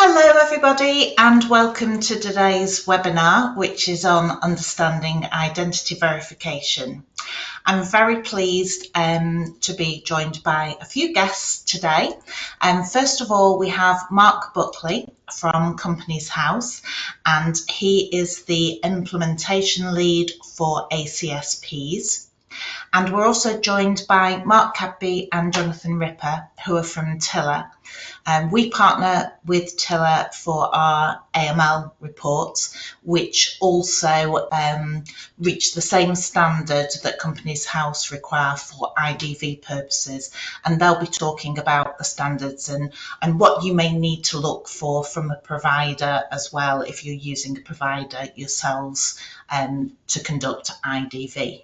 Hello everybody and welcome to today's webinar, which is on understanding identity verification. I'm very pleased to be joined by a few guests today. First of all, we have Mark Buckley from Companies House, and he is the implementation lead for ACSPs. And we're also joined by Mark Cadby and Jonathan Ripper, who are from Tiller. We partner with Tiller for our AML reports, which also reach the same standard that Companies House require for IDV purposes. And they'll be talking about the standards and what you may need to look for from a provider as well if you're using a provider yourselves to conduct IDV.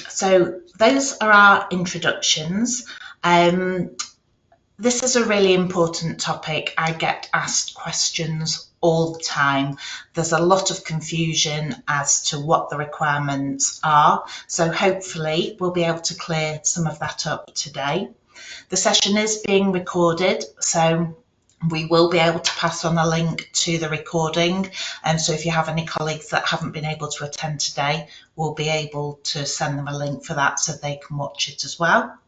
So those are our introductions. This is a really important topic. I get asked questions all the time. There's a lot of confusion as to what the requirements are. So hopefully we'll be able to clear some of that up today. The session is being recorded, so we will be able to pass on a link to the recording. And so if you have any colleagues that haven't been able to attend today, we'll be able to send them a link for that so they can watch it as well.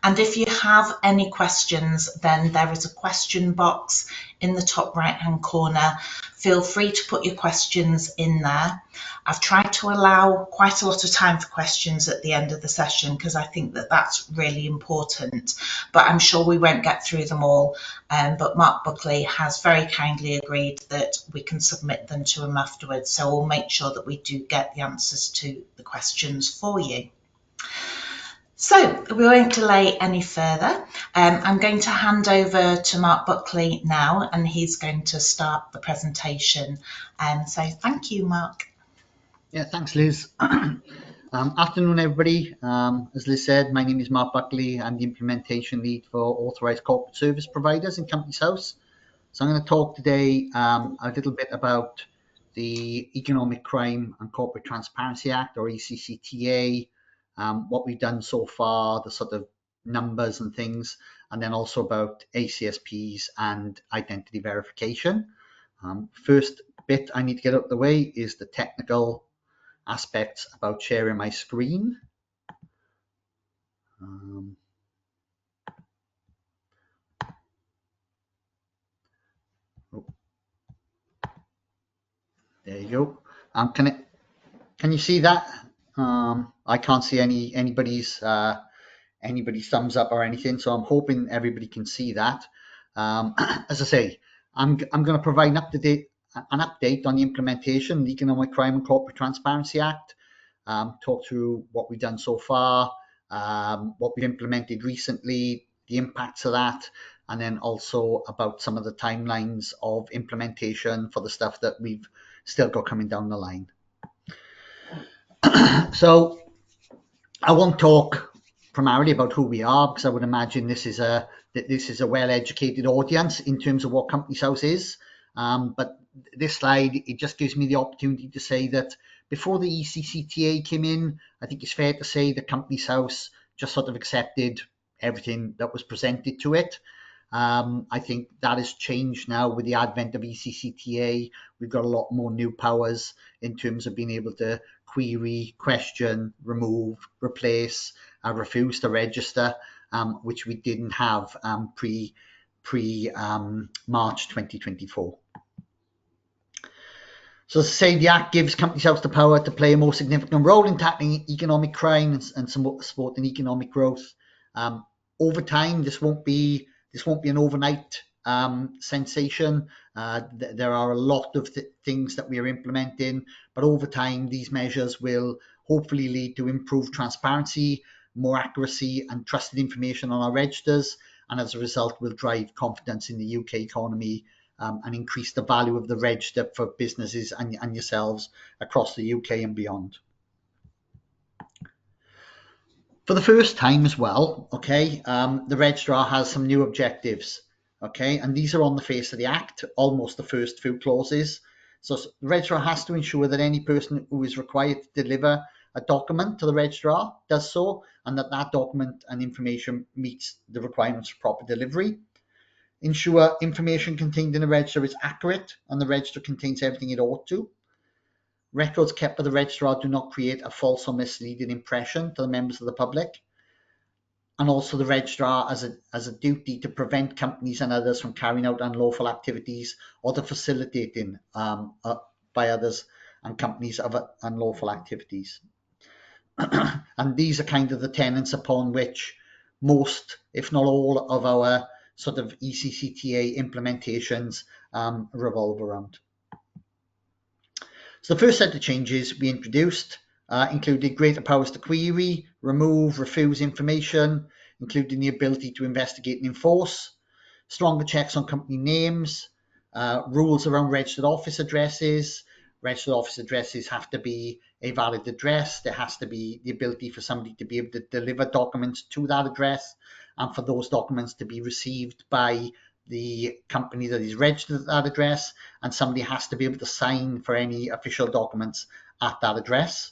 And if you have any questions, then there is a question box in the top right hand corner. Feel free to put your questions in there. I've tried to allow quite a lot of time for questions at the end of the session because I think that that's really important, but I'm sure we won't get through them all. But Mark Buckley has very kindly agreed that we can submit them to him afterwards, so we'll make sure that we do get the answers to the questions for you. So we won't delay any further. I'm going to hand over to Mark Buckley now, and he's going to start the presentation. So thank you, Mark. Yeah, thanks, Liz. Afternoon, everybody. As Liz said, my name is Mark Buckley. I'm the implementation lead for authorised corporate service providers in Companies House. So I'm going to talk today a little bit about the Economic Crime and Corporate Transparency Act, or ECCTA, what we've done so far, the sort of numbers and things, and then also about ACSPs and identity verification. First bit I need to get out of the way is the technical aspects about sharing my screen. There you go. Can you see that? I can't see anybody's thumbs up or anything, so I'm hoping everybody can see that. As I say, I'm going to provide an update on the implementation of the Economic Crime and Corporate Transparency Act, talk through what we've done so far, what we've implemented recently, the impacts of that, and then also about some of the timelines of implementation for the stuff that we've still got coming down the line. So I won't talk primarily about who we are, because I would imagine this is a well-educated audience in terms of what Companies House is. But this slide, it just gives me the opportunity to say that before the ECCTA came in, I think it's fair to say that Companies House just sort of accepted everything that was presented to it. I think that has changed now with the advent of ECCTA. We've got a lot more new powers in terms of being able to query, question, remove, replace, refuse to register, which we didn't have pre March 2024. So as I say, the Act gives Companies House the power to play a more significant role in tackling economic crime and supporting economic growth. Over time, this won't be an overnight sensation. There are a lot of things that we are implementing, but over time, these measures will hopefully lead to improved transparency, more accuracy and trusted information on our registers, and as a result will drive confidence in the UK economy and increase the value of the register for businesses and yourselves across the UK and beyond. For the first time as well, okay, the registrar has some new objectives, okay, and these are on the face of the Act, almost the first few clauses. So the registrar has to ensure that any person who is required to deliver a document to the registrar does so, and that document and information meets the requirements for proper delivery. ensure information contained in the register is accurate and the register contains everything it ought to. Records kept by the registrar do not create a false or misleading impression to the members of the public. And also the registrar has a duty to prevent companies and others from carrying out unlawful activities or to facilitating by others and companies of unlawful activities. And these are kind of the tenets upon which most, if not all, of our sort of ECCTA implementations revolve around. So the first set of changes we introduced included greater powers to query, remove, refuse information, including the ability to investigate and enforce, stronger checks on company names, rules around registered office addresses. Registered office addresses have to be a valid address. There has to be the ability for somebody to be able to deliver documents to that address and for those documents to be received by the company that is registered at that address, and somebody has to be able to sign for any official documents at that address.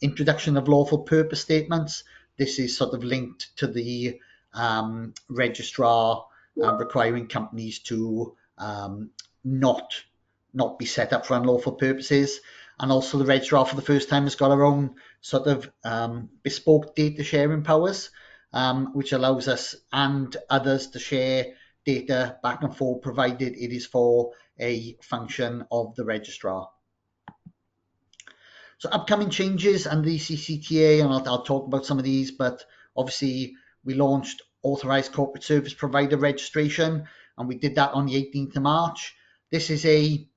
Introduction of lawful purpose statements. This is sort of linked to the registrar requiring companies to not be set up for unlawful purposes. And also the registrar for the first time has got our own sort of bespoke data sharing powers, which allows us and others to share data back and forth, provided it is for a function of the registrar. So upcoming changes under the ECCTA, and I'll talk about some of these, but obviously we launched authorised corporate service provider registration, and we did that on the 18th of March. This is a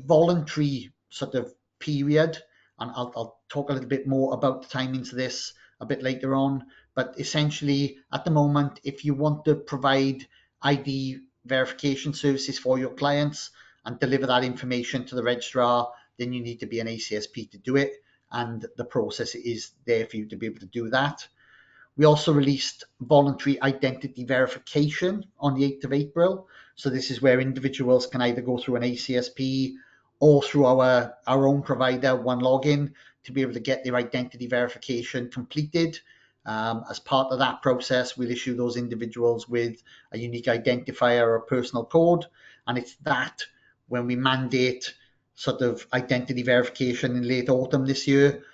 voluntary sort of period, and I'll talk a little bit more about the timings of this a bit later on, but essentially at the moment, if you want to provide ID verification services for your clients and deliver that information to the registrar, then you need to be an ACSP to do it, and the process is there for you to be able to do that. We also released voluntary identity verification on the 8th of April. So this is where individuals can either go through an ACSP or through our own provider, One Login, to be able to get their identity verification completed. As part of that process, we'll issue those individuals with a unique identifier or a personal code. And it's that when we mandate sort of identity verification in late autumn this year,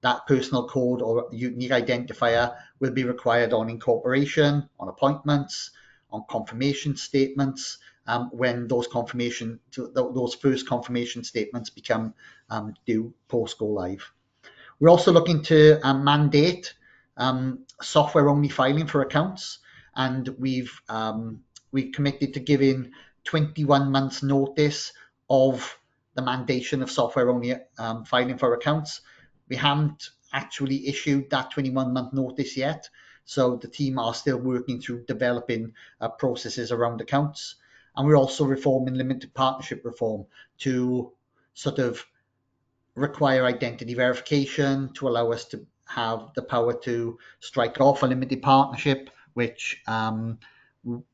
that personal code or unique identifier will be required on incorporation, on appointments, on confirmation statements, when those first confirmation statements become due post go live. We're also looking to mandate software-only filing for accounts, and we've committed to giving 21 months notice of the mandation of software-only filing for accounts. We haven't actually issued that 21-month notice yet, so the team are still working through developing processes around accounts. And we're also reforming limited partnership reform to sort of require identity verification to allow us to have the power to strike off a limited partnership, which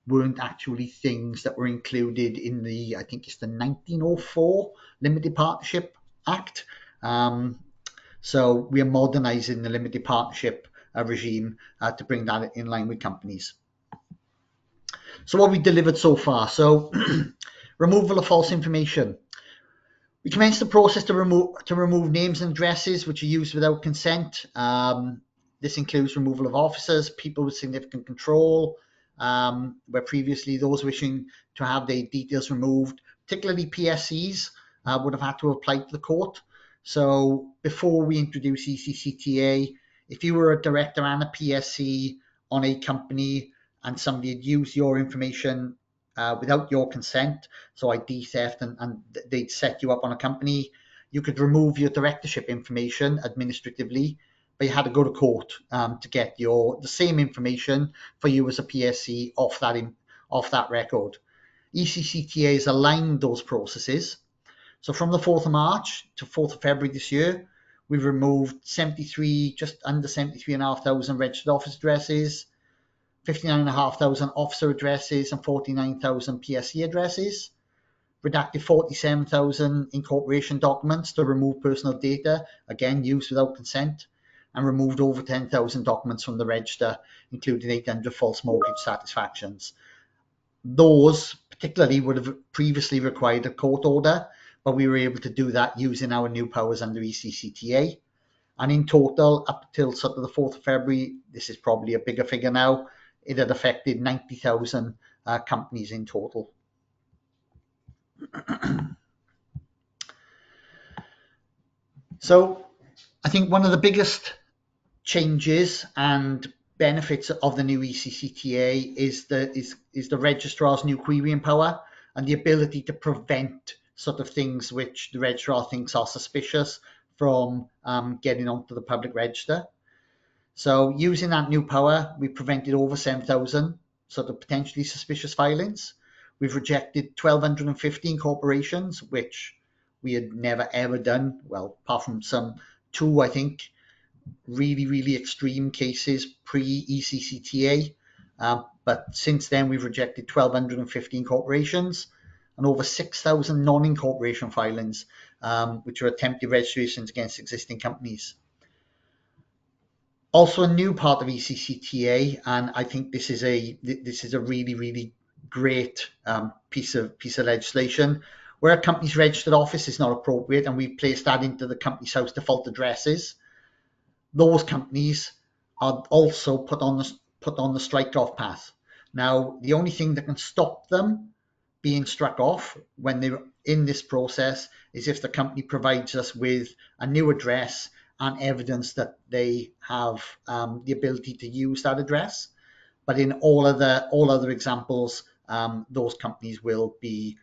weren't actually things that were included in the, I think it's the 1904 Limited Partnership Act. So we are modernising the limited partnership regime to bring that in line with companies. So what we delivered so far. So removal of false information. We commenced the process to remove names and addresses which are used without consent. This includes removal of officers, people with significant control, where previously those wishing to have their details removed, particularly PSCs, would have had to apply to the court. So before we introduced ECCTA, if you were a director and a PSC on a company and somebody had used your information without your consent, so ID theft, and they'd set you up on a company, you could remove your directorship information administratively, but you had to go to court to get the same information for you as a PSC off that record. ECCTA has aligned those processes. So from the 4th of March to 4th of February this year, we've removed just under 73,500 registered office addresses, 59,500 officer addresses, and 49,000 PSC addresses. Redacted 47,000 incorporation documents to remove personal data, again used without consent, and removed over 10,000 documents from the register, including 800 false mortgage satisfactions. Those particularly would have previously required a court order, but we were able to do that using our new powers under ECCTA. And in total, up till sort of the 4th of February, this is probably a bigger figure now, it had affected 90,000 companies in total. So I think one of the biggest changes and benefits of the new ECCTA is the registrar's new querying power and the ability to prevent sort of things which the registrar thinks are suspicious from getting onto the public register. So using that new power, we prevented over 7,000 sort of potentially suspicious filings. We've rejected 1,215 corporations, which we had never ever done. Well, apart from two, I think, really extreme cases pre-ECCTA. But since then, we've rejected 1,215 corporations and over 6,000 non-incorporation filings, which are attempted registrations against existing companies. Also, a new part of ECCTA, and I think this is a really great piece of legislation, where a company's registered office is not appropriate, and we place that into the Companies House default addresses. Those companies are also put on the strike-off path. Now, the only thing that can stop them being struck off when they're in this process is if the company provides us with a new address and evidence that they have the ability to use that address. But in all other examples, those companies will be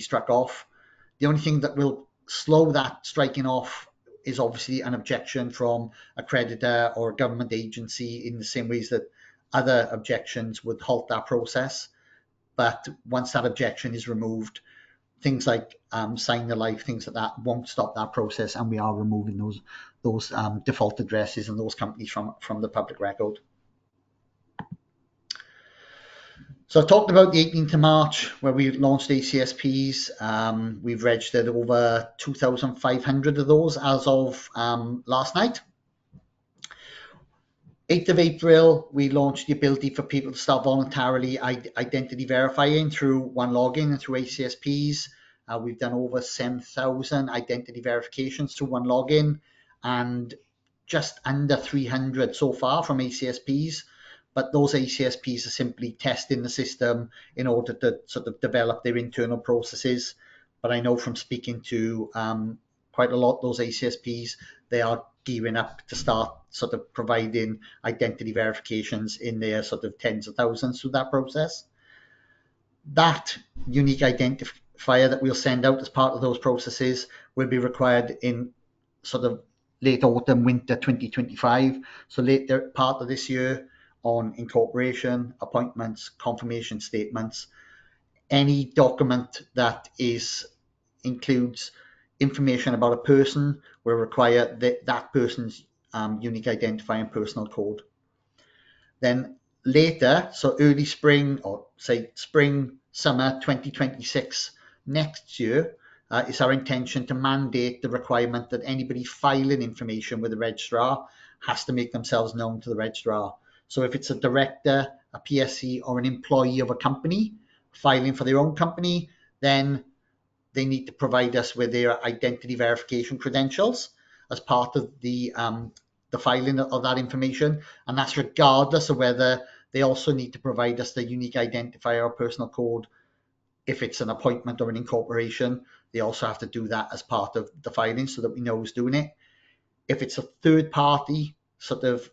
struck off. The only thing that will slow that striking off is obviously an objection from a creditor or a government agency, in the same ways that other objections would halt that process. But once that objection is removed, things like sign the life, things like that won't stop that process, and we are removing those default addresses and those companies from the public record. So I talked about the 18th of March, where we launched ACSPs. We've registered over 2,500 of those as of last night. 8th of April, we launched the ability for people to start voluntarily identity verifying through One Login and through ACSPs. We've done over 7,000 identity verifications through One Login and just under 300 so far from ACSPs. But those ACSPs are simply testing the system in order to sort of develop their internal processes. But I know from speaking to quite a lot of those ACSPs, they are gearing up to start sort of providing identity verifications in their sort of tens of thousands through that process. That unique identifier that we'll send out as part of those processes will be required in sort of late autumn, winter 2025. So later part of this year on incorporation, appointments, confirmation statements, any document that includes information about a person will require that person's unique identifier and personal code. Then later, so early spring, or say spring, summer 2026 next year, it's our intention to mandate the requirement that anybody filing information with the registrar has to make themselves known to the registrar. So if it's a director, a PSC, or an employee of a company filing for their own company, then they need to provide us with their identity verification credentials as part of the filing of that information. And that's regardless of whether they also need to provide us the unique identifier or personal code. If it's an appointment or an incorporation, they also have to do that as part of the filing so that we know who's doing it. If it's a third party sort of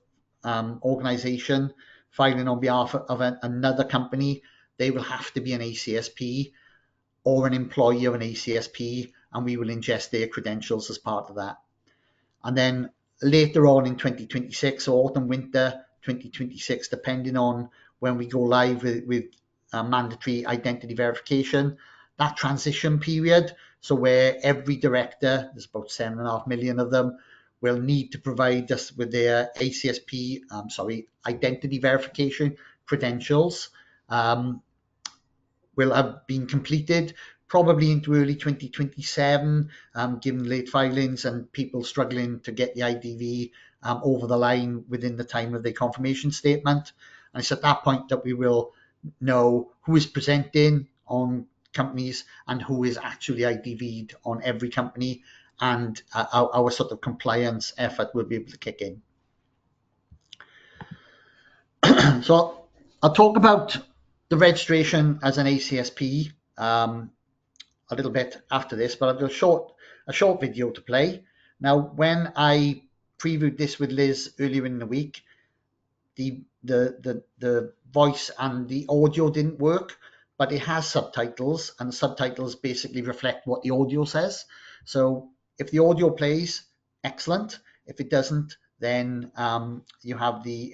organization filing on behalf of another company, they will have to be an ACSP or an employee of an ACSP, and we will ingest their credentials as part of that. And then later on in 2026, or autumn, winter 2026, depending on when we go live with mandatory identity verification, that transition period, so where every director, there's about 7.5 million of them, will need to provide us with their ACSP, identity verification credentials, will have been completed probably into early 2027, given late filings and people struggling to get the IDV over the line within the time of their confirmation statement. And it's at that point that we will know who is presenting on companies and who is actually IDV'd on every company, and our sort of compliance effort will be able to kick in. So I'll talk about the registration as an ACSP a little bit after this, but I've got a short video to play. Now, when I previewed this with Liz earlier in the week, the voice and the audio didn't work, but it has subtitles, and the subtitles basically reflect what the audio says. So if the audio plays, excellent. If it doesn't, then you have the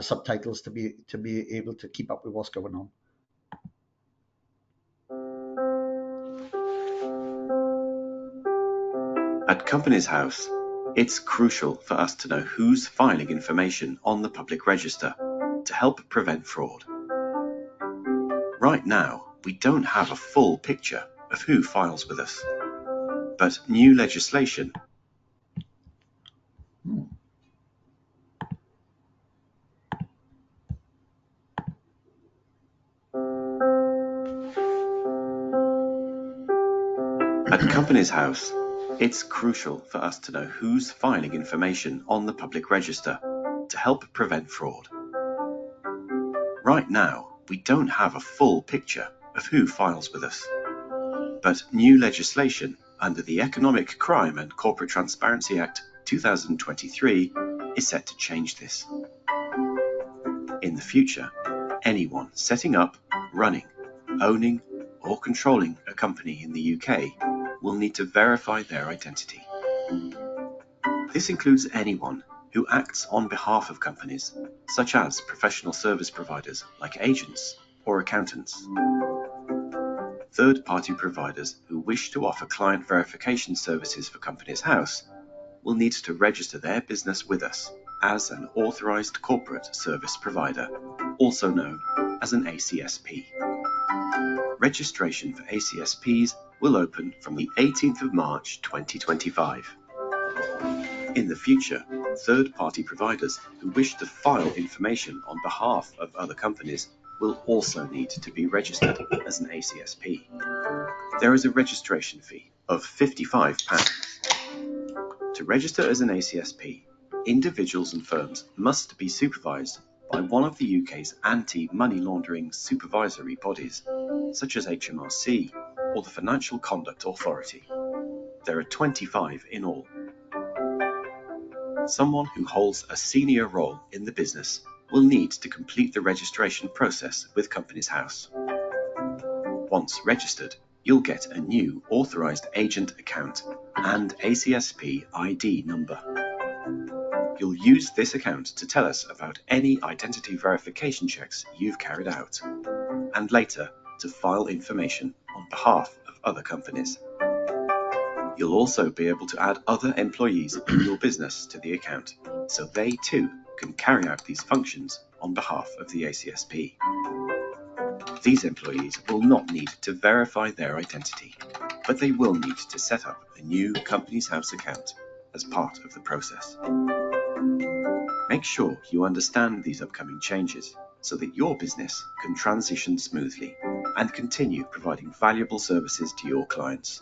subtitles to be able to keep up with what's going on. At Companies House, it's crucial for us to know who's filing information on the public register to help prevent fraud. Right now, we don't have a full picture of who files with us, but new legislation At Companies House, it's crucial for us to know who's filing information on the public register to help prevent fraud. Right now, we don't have a full picture of who files with us, but new legislation under the Economic Crime and Corporate Transparency Act 2023 is set to change this. In the future, anyone setting up, running, owning, or controlling a company in the UK will need to verify their identity. This includes anyone who acts on behalf of companies, such as professional service providers like agents or accountants. Third-party providers who wish to offer client verification services for Companies House will need to register their business with us as an authorised corporate service provider, also known as an ACSP. Registration for ACSPs will open from the 18th of March 2025. In the future, third-party providers who wish to file information on behalf of other companies will also need to be registered as an ACSP. There is a registration fee of £55. To register as an ACSP, individuals and firms must be supervised by one of the UK's anti-money laundering supervisory bodies, such as HMRC or the Financial Conduct Authority. There are 25 in all. Someone who holds a senior role in the business will need to complete the registration process with Companies House. Once registered, you'll get a new authorised agent account and ACSP ID number. You'll use this account to tell us about any identity verification checks you've carried out, and later to file information on behalf of other companies. You'll also be able to add other employees in your business to the account, so they too can carry out these functions on behalf of the ACSP. These employees will not need to verify their identity, but they will need to set up a new Companies House account as part of the process. Make sure you understand these upcoming changes so that your business can transition smoothly and continue providing valuable services to your clients.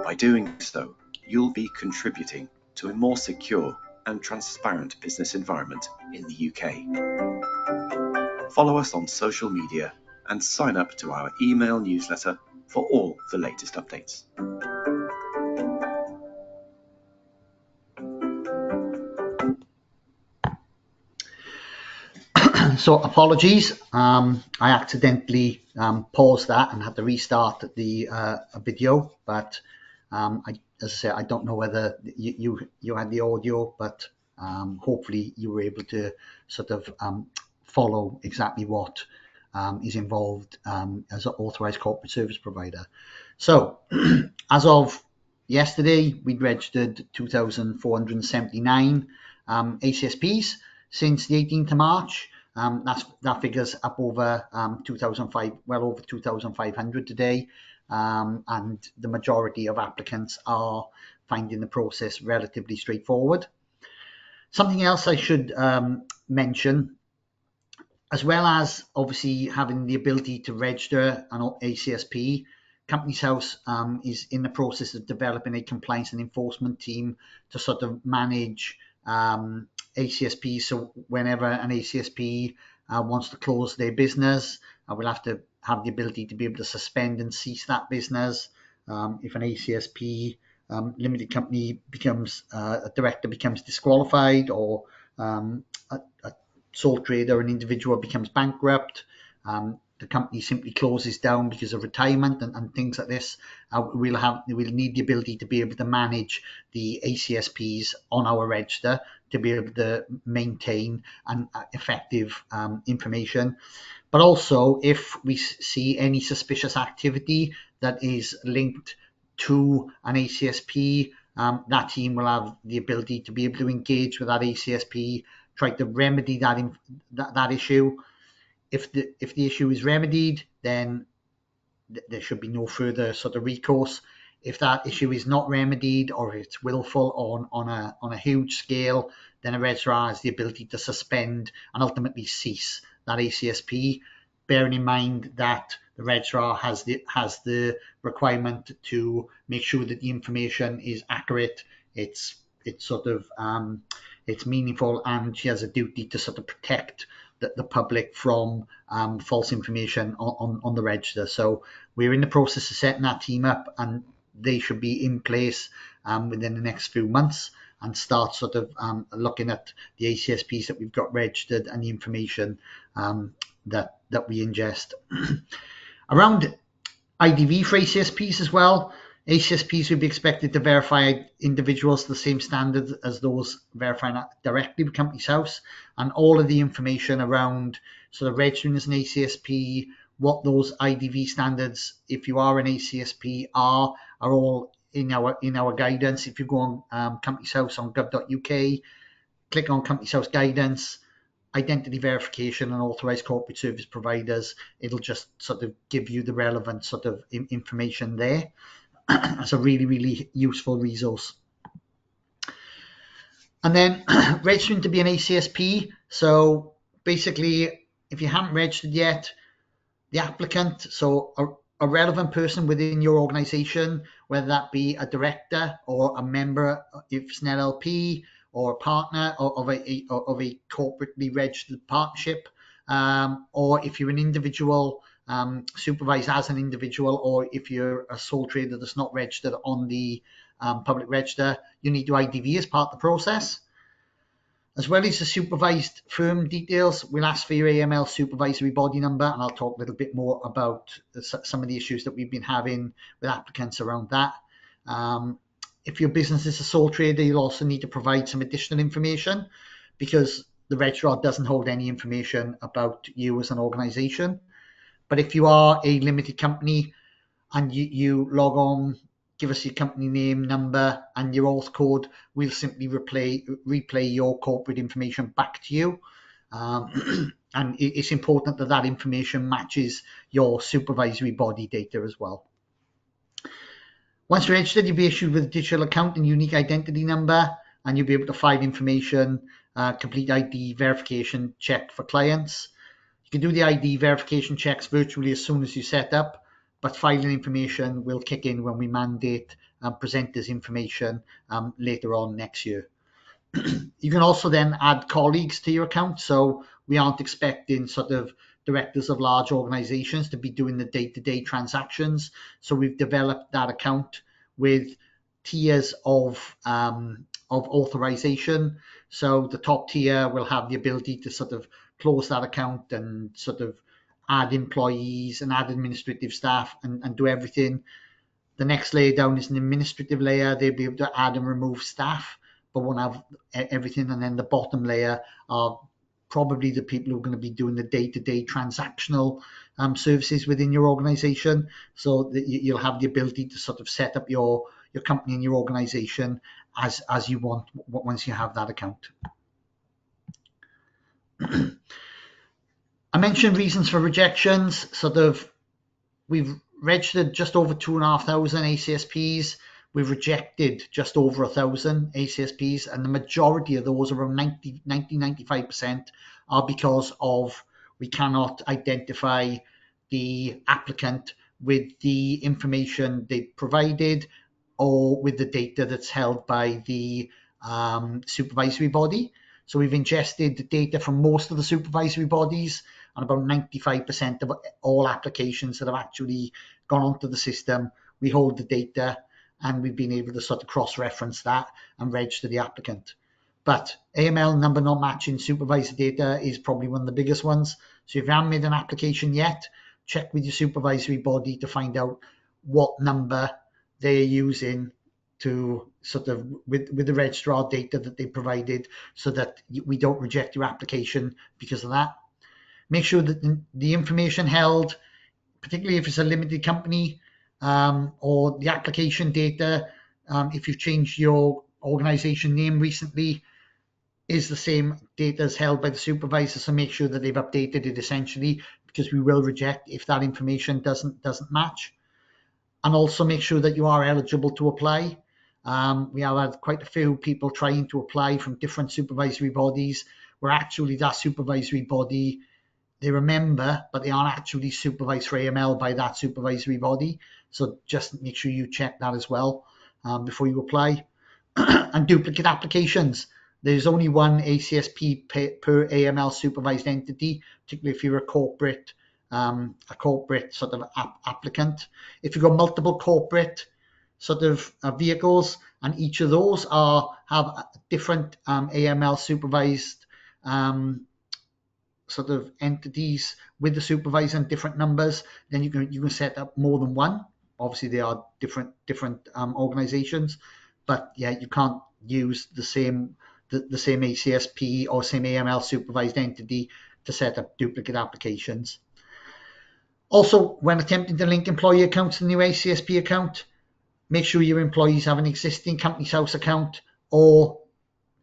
By doing so, you'll be contributing to a more secure and transparent business environment in the UK. Follow us on social media and sign up to our email newsletter for all the latest updates. So apologies, I accidentally paused that and had to restart the video, but as I say, I don't know whether you had the audio, but hopefully you were able to sort of follow exactly what is involved as an authorised corporate service provider. So as of yesterday, we'd registered 2,479 ACSPs since the 18th of March. That figure's up over 2,500 today, and the majority of applicants are finding the process relatively straightforward. Something else I should mention as well as obviously having the ability to register an ACSP, Companies House is in the process of developing a compliance and enforcement team to sort of manage ACSP. So whenever an ACSP wants to close their business, we'll have to have the ability to be able to suspend and cease that business. If an ACSP limited company becomes a director becomes disqualified, or a sole trader, an individual becomes bankrupt, the company simply closes down because of retirement and things like this, we'll need the ability to be able to manage the ACSPs on our register to be able to maintain an effective information. But also, if we see any suspicious activity that is linked to an ACSP, that team will have the ability to be able to engage with that ACSP, try to remedy that issue. If the issue is remedied, then there should be no further sort of recourse. If that issue is not remedied, or if it's willful on a huge scale, then a registrar has the ability to suspend and ultimately cease that ACSP, bearing in mind that the registrar has the requirement to make sure that the information is accurate, it's sort of it's meaningful, and she has a duty to sort of protect the public from false information on the register. So we're in the process of setting that team up, and they should be in place within the next few months, and start sort of looking at the ACSPs that we've got registered and the information that we ingest. Around IDV for ACSPs as well, ACSPs would be expected to verify individuals to the same standards as those verifying directly with Companies House, and all of the information around sort of registering as an ACSP, what those IDV standards, if you are an ACSP, are all in our guidance. If you go on Companies House on gov.uk, click on Companies House guidance, identity verification and authorized corporate service providers, it'll just sort of give you the relevant sort of information there. It's a really, really useful resource. And then registering to be an ACSP. So basically, if you haven't registered yet, the applicant, so a relevant person within your organization, whether that be a director or a member, if it's an LLP, or a partner of a corporately registered partnership, or if you're an individual supervised as an individual, or if you're a sole trader that's not registered on the public register, you need to IDV as part of the process. As well as the supervised firm details, we'll ask for your AML supervisory body number, and I'll talk a little bit more about some of the issues that we've been having with applicants around that. If your business is a sole trader, you'll also need to provide some additional information, because the registrar doesn't hold any information about you as an organization. But if you are a limited company and you log on, give us your company name, number, and your auth code, we'll simply replay your corporate information back to you. And it's important that that information matches your supervisory body data as well. Once registered, you'll be issued with a digital account and unique identity number, and you'll be able to file information, complete ID verification check for clients. You can do the ID verification checks virtually as soon as you set up, but filing information will kick in when we mandate and present this information later on next year. You can also then add colleagues to your account, so we aren't expecting sort of directors of large organizations to be doing the day-to-day transactions. So we've developed that account with tiers of authorization. So the top tier will have the ability to sort of close that account and sort of add employees and add administrative staff and do everything. The next layer down is an administrative layer. They'll be able to add and remove staff, but won't have everything. And then the bottom layer are probably the people who are going to be doing the day-to-day transactional services within your organization. So that you'll have the ability to sort of set up your company and your organization as you want once you have that account. I mentioned reasons for rejections. We've registered just over 2,500 ACSPs. We've rejected just over 1,000 ACSPs, and the majority of those, around 95%, are because of we cannot identify the applicant with the information they provided or with the data that's held by the supervisory body. So we've ingested the data from most of the supervisory bodies, and about 95% of all applications that have actually gone onto the system, we hold the data, and we've been able to sort of cross-reference that and register the applicant. But AML number not matching supervisor data is probably one of the biggest ones. So if you haven't made an application yet, check with your supervisory body to find out what number they're using to sort of with the registrar data that they provided, so that we don't reject your application because of that. Make sure that the information held, particularly if it's a limited company, or the application data, if you've changed your organization name recently, is the same data as held by the supervisor. So make sure that they've updated it essentially, because we will reject if that information doesn't match. And also make sure that you are eligible to apply. We have had quite a few people trying to apply from different supervisory bodies, where actually that supervisory body, they remember, but they aren't actually supervised for AML by that supervisory body. So just make sure you check that as well before you apply. And duplicate applications. There's only one ACSP per AML supervised entity, particularly if you're a corporate sort of applicant. If you've got multiple corporate sort of vehicles, and each of those have different AML supervised sort of entities with the supervisor and different numbers, then you can set up more than one. Obviously, they are different organizations, but yeah, you can't use the same ACSP or same AML supervised entity to set up duplicate applications. Also, when attempting to link employee accounts to the new ACSP account, make sure your employees have an existing Companies House account or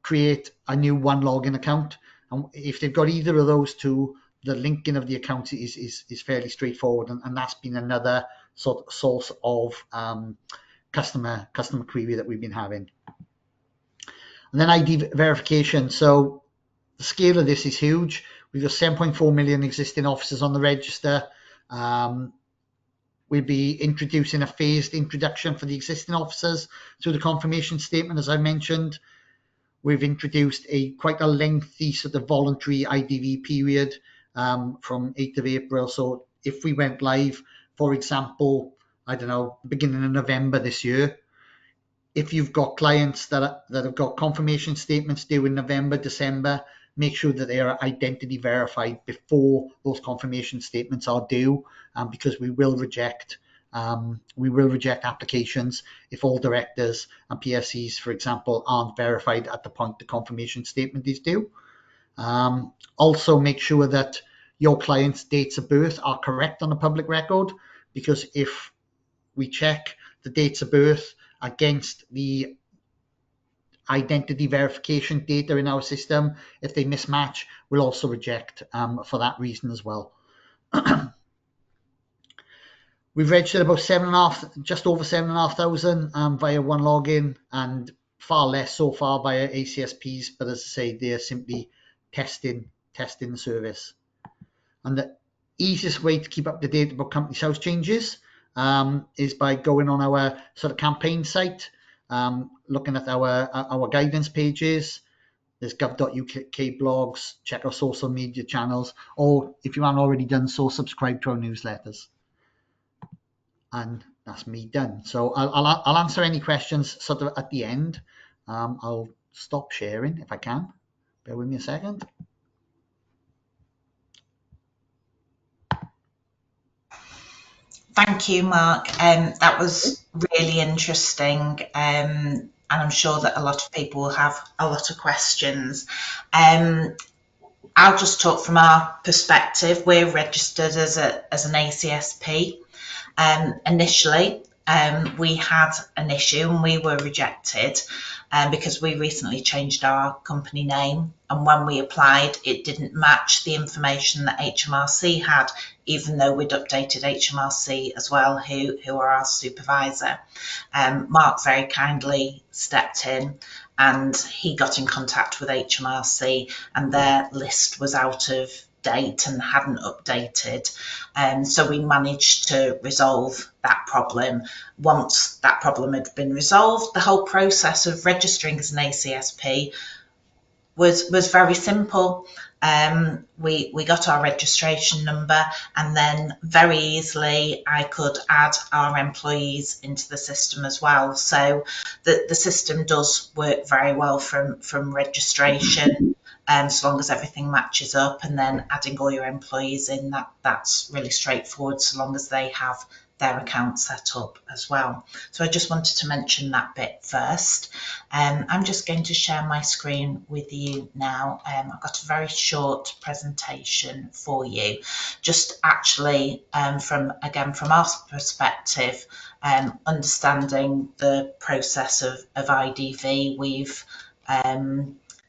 create a new one login account. And if they've got either of those two, the linking of the accounts is fairly straightforward, and that's been another sort of source of customer query that we've been having. And then ID verification. So the scale of this is huge. We've got 7.4 million existing officers on the register. We'll be introducing a phased introduction for the existing officers through the confirmation statement, as I mentioned. We've introduced quite a lengthy sort of voluntary IDV period from 8th of April. So if we went live, for example, I don't know, beginning of November this year, if you've got clients that have got confirmation statements due in November, December, make sure that they are identity verified before those confirmation statements are due, because we will reject applications if all directors and PSCs, for example, aren't verified at the point the confirmation statement is due. Also, make sure that your client's dates of birth are correct on the public record, because if we check the dates of birth against the identity verification data in our system, if they mismatch, we'll also reject for that reason as well. We've registered about just over 7,500 via one login, and far less so far via ACSPs, but as I say, they're simply testing the service. And the easiest way to keep up to date about Companies House changes is by going on our sort of campaign site, looking at our guidance pages. There's gov.uk blogs, check our social media channels, or if you haven't already done so, subscribe to our newsletters. And that's me done. So I'll answer any questions sort of at the end. I'll stop sharing if I can. Bear with me a second. Thank you, Mark. That was really interesting, and I'm sure that a lot of people will have a lot of questions. I'll just talk from our perspective. We're registered as an ACSP. Initially, we had an issue and we were rejected because we recently changed our company name, and when we applied, it didn't match the information that HMRC had, even though we'd updated HMRC as well, who are our supervisor. Mark very kindly stepped in and he got in contact with HMRC, and their list was out of date and hadn't updated. So we managed to resolve that problem. Once that problem had been resolved, the whole process of registering as an ACSP was very simple. We got our registration number, and then very easily I could add our employees into the system as well. So the system does work very well from registration, as long as everything matches up, and then adding all your employees in, that's really straightforward, so long as they have their account set up as well. So I just wanted to mention that bit first. I'm just going to share my screen with you now. I've got a very short presentation for you, just actually from our perspective, understanding the process of IDV. We've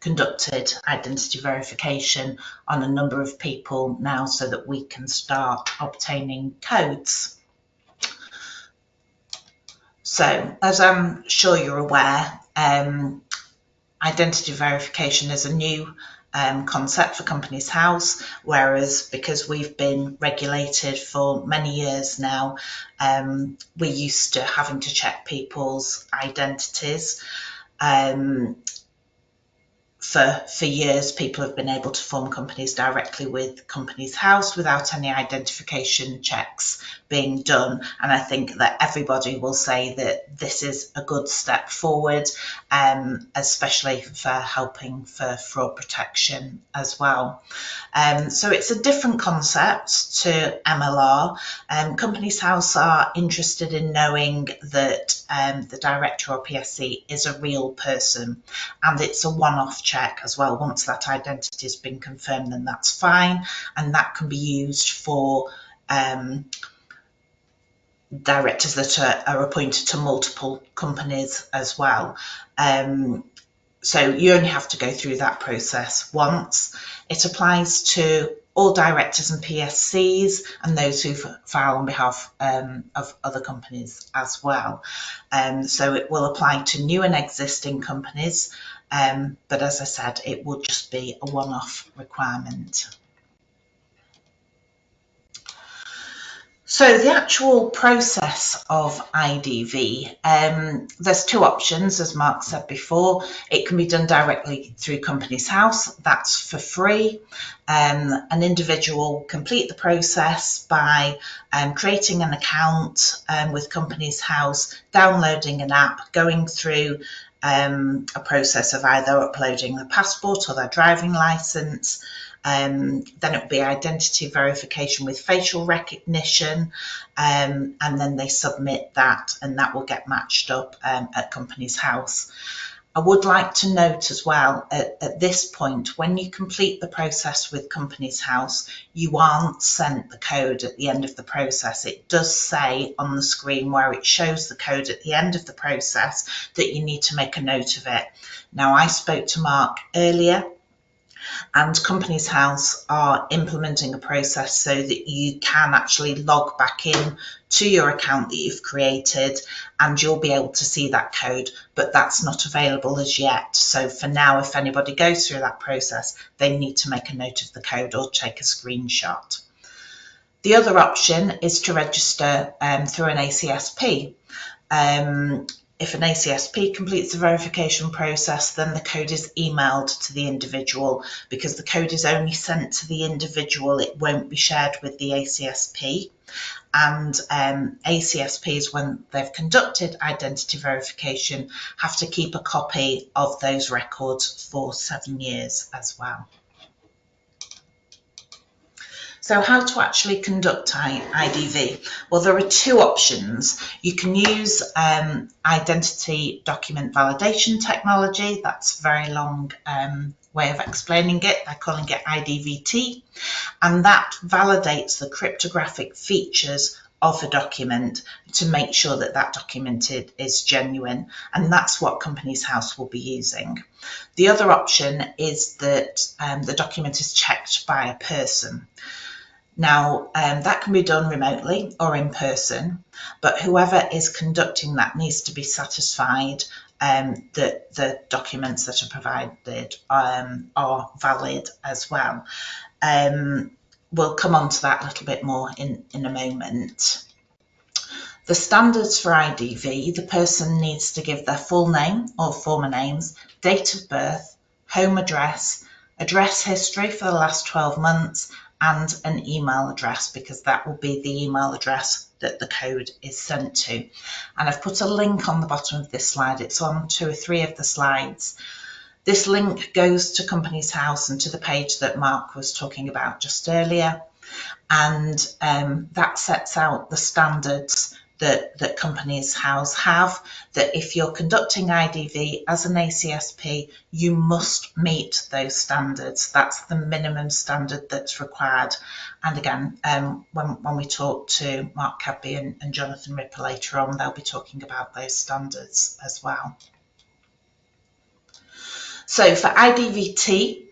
conducted identity verification on a number of people now so that we can start obtaining codes. So, as I'm sure you're aware, identity verification is a new concept for Companies House, whereas because we've been regulated for many years now, we're used to having to check people's identities. For years, people have been able to form companies directly with Companies House without any identification checks being done. And I think that everybody will say that this is a good step forward, especially for helping for fraud protection as well. So it's a different concept to MLR. Companies House are interested in knowing that the director or PSC is a real person, and it's a one-off check as well. Once that identity has been confirmed, then that's fine, and that can be used for directors that are appointed to multiple companies as well. So you only have to go through that process once. It applies to all directors and PSCs and those who file on behalf of other companies as well. So it will apply to new and existing companies, but as I said, it will just be a one-off requirement. So the actual process of IDV, there's two options, as Mark said before. It can be done directly through Companies House, that's for free. An individual will complete the process by creating an account with Companies House, downloading an app, going through a process of either uploading their passport or their driving licence. Then it will be identity verification with facial recognition, and then they submit that, and that will get matched up at Companies House. I would like to note as well, at this point, when you complete the process with Companies House, you aren't sent the code at the end of the process. It does say on the screen where it shows the code at the end of the process that you need to make a note of it. Now, I spoke to Mark earlier, and Companies House are implementing a process so that you can actually log back in to your account that you've created, and you'll be able to see that code, but that's not available as yet. So for now, if anybody goes through that process, they need to make a note of the code or take a screenshot. The other option is to register through an ACSP. If an ACSP completes the verification process, then the code is emailed to the individual. Because the code is only sent to the individual, it won't be shared with the ACSP. And ACSPs, when they've conducted identity verification, have to keep a copy of those records for 7 years as well. So how to actually conduct IDV? Well, there are two options. You can use identity document validation technology. That's a very long way of explaining it. They're calling it IDVT. And that validates the cryptographic features of a document to make sure that that document is genuine. And that's what Companies House will be using. The other option is that the document is checked by a person. Now, that can be done remotely or in person, but whoever is conducting that needs to be satisfied that the documents that are provided are valid as well. We'll come on to that a little bit more in a moment. The standards for IDV, the person needs to give their full name or former names, date of birth, home address, address history for the last 12 months, and an email address, because that will be the email address that the code is sent to. And I've put a link on the bottom of this slide. It's on 2 or 3 of the slides. This link goes to Companies House and to the page that Mark was talking about just earlier. And that sets out the standards that Companies House have, that if you're conducting IDV as an ACSP, you must meet those standards. That's the minimum standard that's required. And again, when we talk to Mark Cadby and Jonathan Ripper later on, they'll be talking about those standards as well. So for IDVT,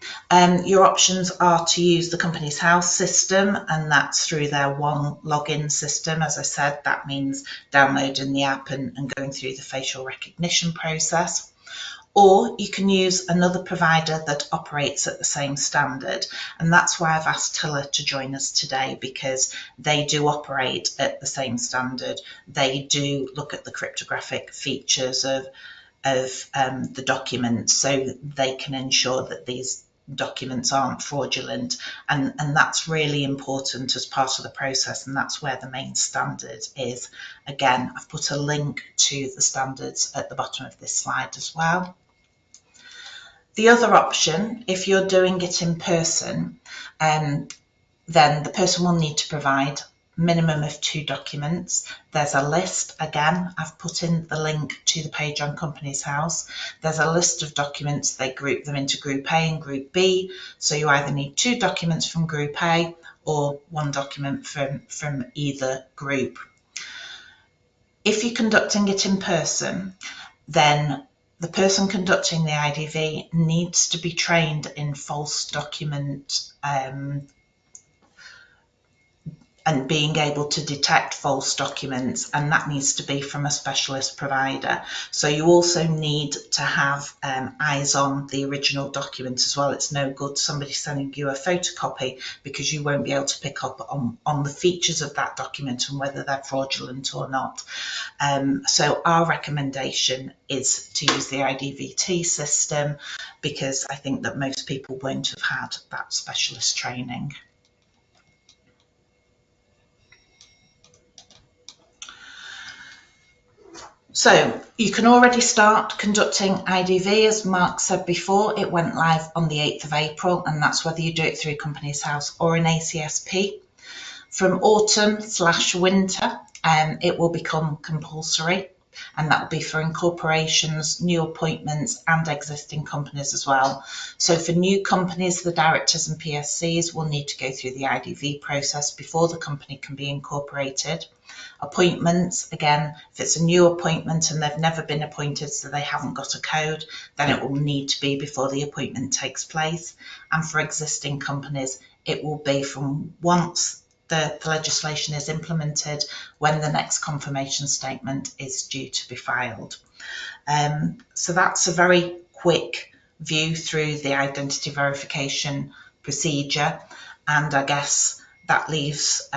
your options are to use the Companies House system, and that's through their one login system. As I said, that means downloading the app and going through the facial recognition process. Or you can use another provider that operates at the same standard. And that's why I've asked Tiller to join us today, because they do operate at the same standard. They do look at the cryptographic features of the documents, so they can ensure that these documents aren't fraudulent, and that's really important as part of the process, and that's where the main standard is. Again, I've put a link to the standards at the bottom of this slide as well. The other option, if you're doing it in person, then the person will need to provide minimum of 2 documents. There's a list, again, I've put in the link to the page on Companies House. There's a list of documents. They group them into Group A and Group B. So you either need 2 documents from Group A or 1 document from either group. If you're conducting it in person, then the person conducting the IDV needs to be trained in false document and being able to detect false documents, and that needs to be from a specialist provider. So you also need to have eyes on the original document as well. It's no good somebody sending you a photocopy, because you won't be able to pick up on the features of that document and whether they're fraudulent or not. So our recommendation is to use the IDVT system, because I think that most people won't have had that specialist training. So you can already start conducting IDV. As Mark said before, it went live on the 8th of April, and that's whether you do it through Companies House or an ACSP. From autumn/winter, it will become compulsory, and that will be for incorporations, new appointments, and existing companies as well. So for new companies, the directors and PSCs will need to go through the IDV process before the company can be incorporated. Appointments, again, if it's a new appointment and they've never been appointed, so they haven't got a code, then it will need to be before the appointment takes place. And for existing companies, it will be from once the legislation is implemented, when the next confirmation statement is due to be filed. So that's a very quick view through the identity verification procedure, and I guess that leaves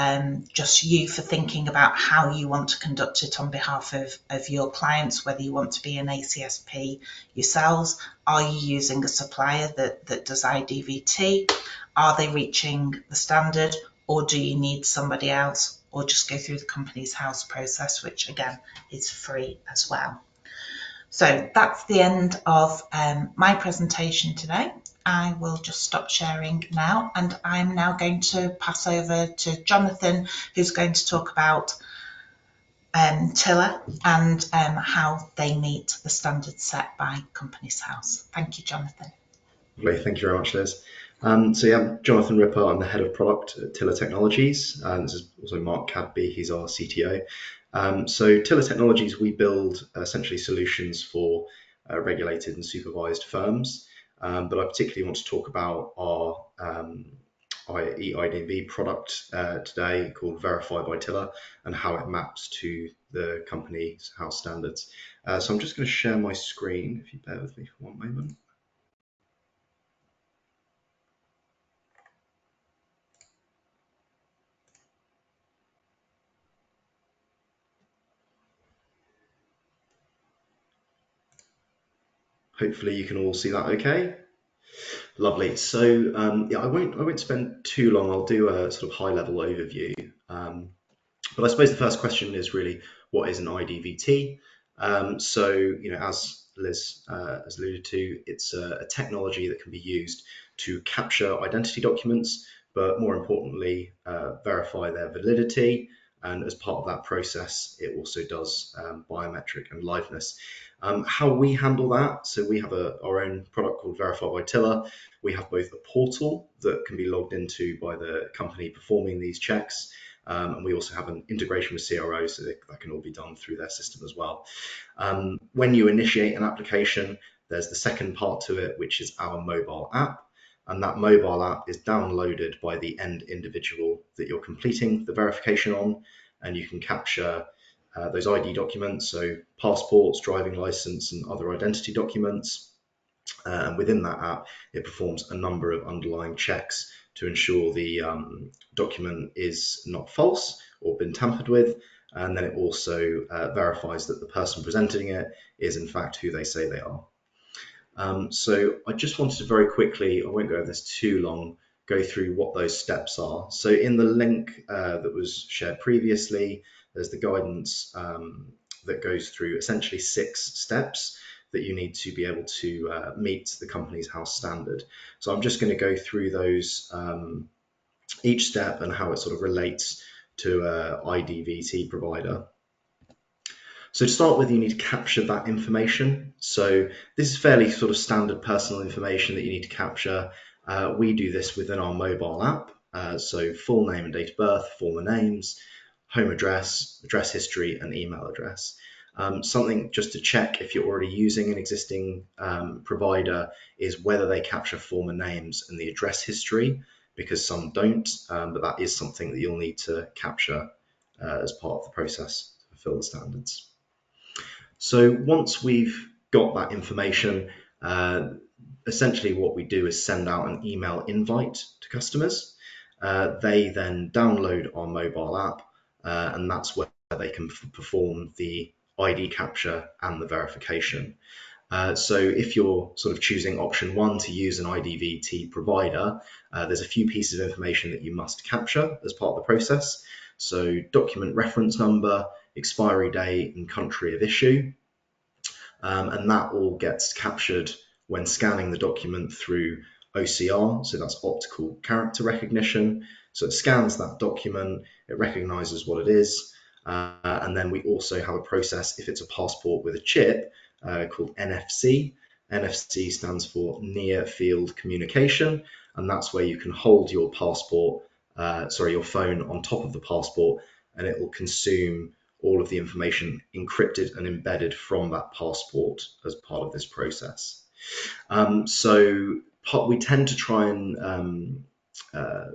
just you for thinking about how you want to conduct it on behalf of your clients, whether you want to be an ACSP yourselves. Are you using a supplier that does IDVT? Are they reaching the standard, or do you need somebody else, or just go through the Companies House process, which again is free as well. So that's the end of my presentation today. I will just stop sharing now, and I'm now going to pass over to Jonathan, who's going to talk about Tiller and how they meet the standards set by Companies House. Thank you, Jonathan. Great, thank you very much, Liz. So yeah, I'm Jonathan Ripper. I'm the head of product at Tiller Technologies. This is also Mark Cadby, he's our CTO. So Tiller Technologies, we build essentially solutions for regulated and supervised firms. But I particularly want to talk about IDV product today called Verify by Tiller and how it maps to the company's house standards. So I'm just going to share my screen, if you bear with me for one moment. Hopefully you can all see that okay. Lovely. So yeah, I won't spend too long. I'll do a sort of high level overview. But I suppose the first question is really, what is an IDVT? So, as Liz has alluded to, it's a technology that can be used to capture identity documents, but more importantly, verify their validity. And as part of that process, it also does biometric and liveness. How we handle that, so we have our own product called Verify by Tiller. We have both a portal that can be logged into by the company performing these checks, and we also have an integration with CRO, so that can all be done through their system as well. When you initiate an application, there's the second part to it, which is our mobile app. And that mobile app is downloaded by the end individual that you're completing the verification on. And you can capture those ID documents, so passports, driving license, and other identity documents. And within that app, it performs a number of underlying checks to ensure the document is not false or been tampered with. And then it also verifies that the person presenting it is in fact who they say they are. So I just wanted to very quickly, I won't go over this too long, go through what those steps are. So in the link that was shared previously, there's the guidance that goes through essentially 6 steps that you need to be able to meet the company's house standard. So I'm just going to go through those, each step and how it sort of relates to a IDVT provider. So to start with, you need to capture that information. So this is fairly sort of standard personal information that you need to capture. We do this within our mobile app. So full name and date of birth, former names, home address, address history, and email address. Something just to check if you're already using an existing provider is whether they capture former names and the address history, because some don't, but that is something that you'll need to capture as part of the process to fulfill the standards. So once we've got that information, essentially what we do is send out an email invite to customers. They then download our mobile app, and that's where they can perform the ID capture and the verification. So if you're sort of choosing option 1 to use an IDVT provider, there's a few pieces of information that you must capture as part of the process. So document reference number, expiry date, and country of issue. And that all gets captured when scanning the document through OCR, so that's optical character recognition. So it scans that document, it recognizes what it is, and then we also have a process, if it's a passport with a chip, called NFC. NFC stands for Near Field Communication, and that's where you can hold your passport, your phone on top of the passport, and it will consume all of the information encrypted and embedded from that passport as part of this process. We tend to try and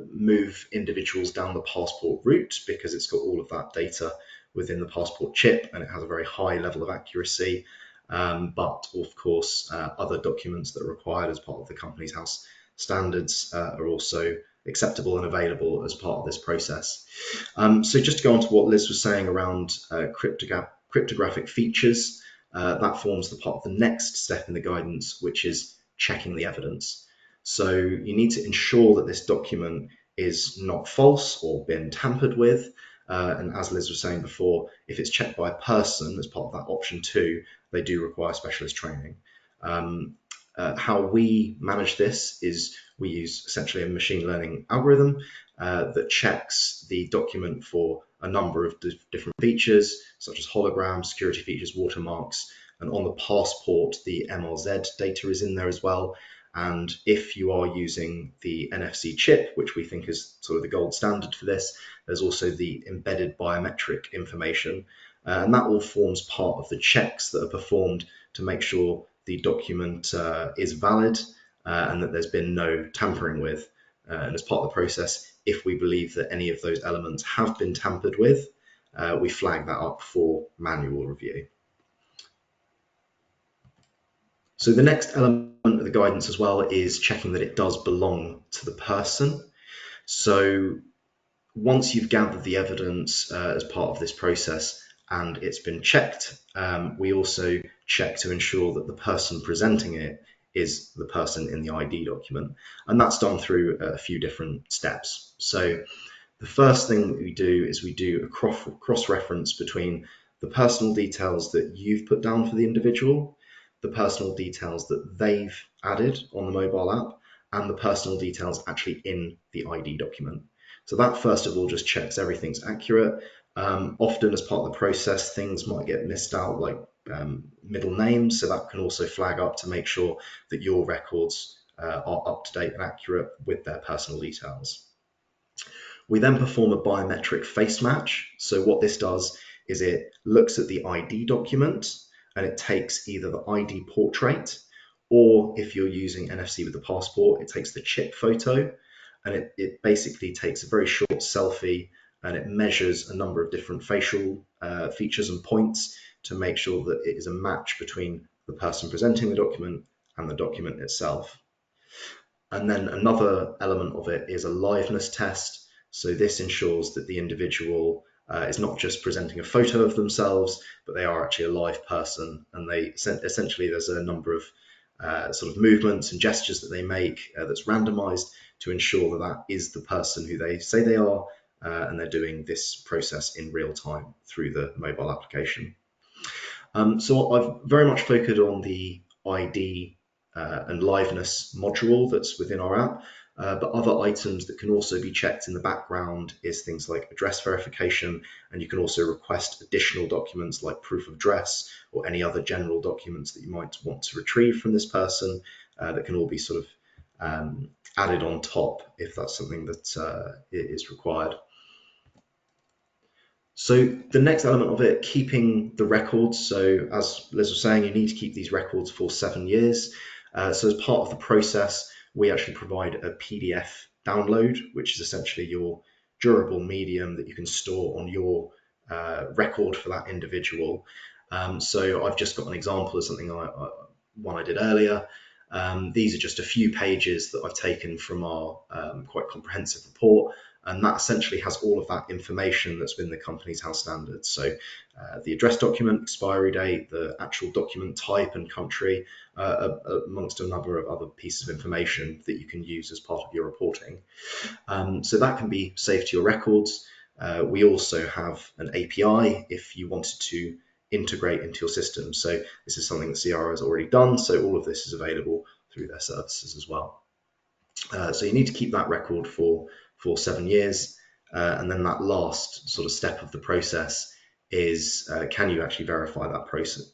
move individuals down the passport route because it's got all of that data within the passport chip and it has a very high level of accuracy. But of course, other documents that are required as part of the company's house standards are also acceptable and available as part of this process. So just to go on to what Liz was saying around cryptographic features, that forms the part of the next step in the guidance, which is checking the evidence. So you need to ensure that this document is not false or been tampered with. And as Liz was saying before, if it's checked by a person as part of that option 2, they do require specialist training. How we manage this is we use essentially a machine learning algorithm that checks the document for a number of different features, such as holograms, security features, watermarks, and on the passport, the MRZ data is in there as well. And if you are using the NFC chip, which we think is sort of the gold standard for this, there's also the embedded biometric information. And that all forms part of the checks that are performed to make sure the document is valid and that there's been no tampering with. And as part of the process, if we believe that any of those elements have been tampered with, we flag that up for manual review. So the next element of the guidance as well is checking that it does belong to the person. So once you've gathered the evidence as part of this process and it's been checked, we also check to ensure that the person presenting it is the person in the ID document. And that's done through a few different steps. So the first thing that we do is we do a cross-reference between the personal details that you've put down for the individual, the personal details that they've added on the mobile app, and the personal details actually in the ID document. So that first of all just checks everything's accurate. Often as part of the process, things might get missed out, like middle names, so that can also flag up to make sure that your records are up to date and accurate with their personal details. We then perform a biometric face match. So what this does is it looks at the ID document and it takes either the ID portrait, or if you're using NFC with the passport, it takes the chip photo, and it basically takes a very short selfie and it measures a number of different facial features and points to make sure that it is a match between the person presenting the document and the document itself. And then another element of it is a liveness test. So this ensures that the individual is not just presenting a photo of themselves, but they are actually a live person. And they essentially, there's a number of sort of movements and gestures that they make that's randomized to ensure that that is the person who they say they are, and they're doing this process in real time through the mobile application. So I've very much focused on the ID and liveness module that's within our app, but other items that can also be checked in the background is things like address verification, and you can also request additional documents like proof of address or any other general documents that you might want to retrieve from this person that can all be sort of added on top if that's something that is required. So the next element of it, keeping the records. So as Liz was saying, you need to keep these records for 7 years. So as part of the process, we actually provide a PDF download, which is essentially your durable medium that you can store on your record for that individual. So I've just got an example of something one I did earlier. These are just a few pages that I've taken from our quite comprehensive report, and that essentially has all of that information that's within the company's house standards. So the address document, expiry date, the actual document type and country, amongst a number of other pieces of information that you can use as part of your reporting. So that can be saved to your records. We also have an API if you wanted to integrate into your system. So this is something that CRO has already done. So all of this is available through their services as well. So you need to keep that record for 7 years. And then that last sort of step of the process is, can you actually verify that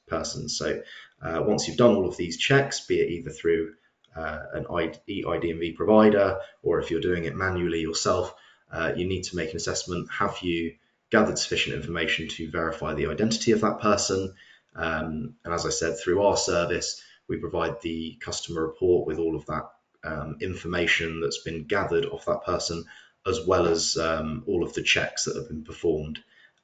person? So once you've done all of these checks, be it either through an IDV provider, or if you're doing it manually yourself, you need to make an assessment. Have you gathered sufficient information to verify the identity of that person? And as I said, through our service, we provide the customer report with all of that information that's been gathered off that person, as well as all of the checks that have been performed.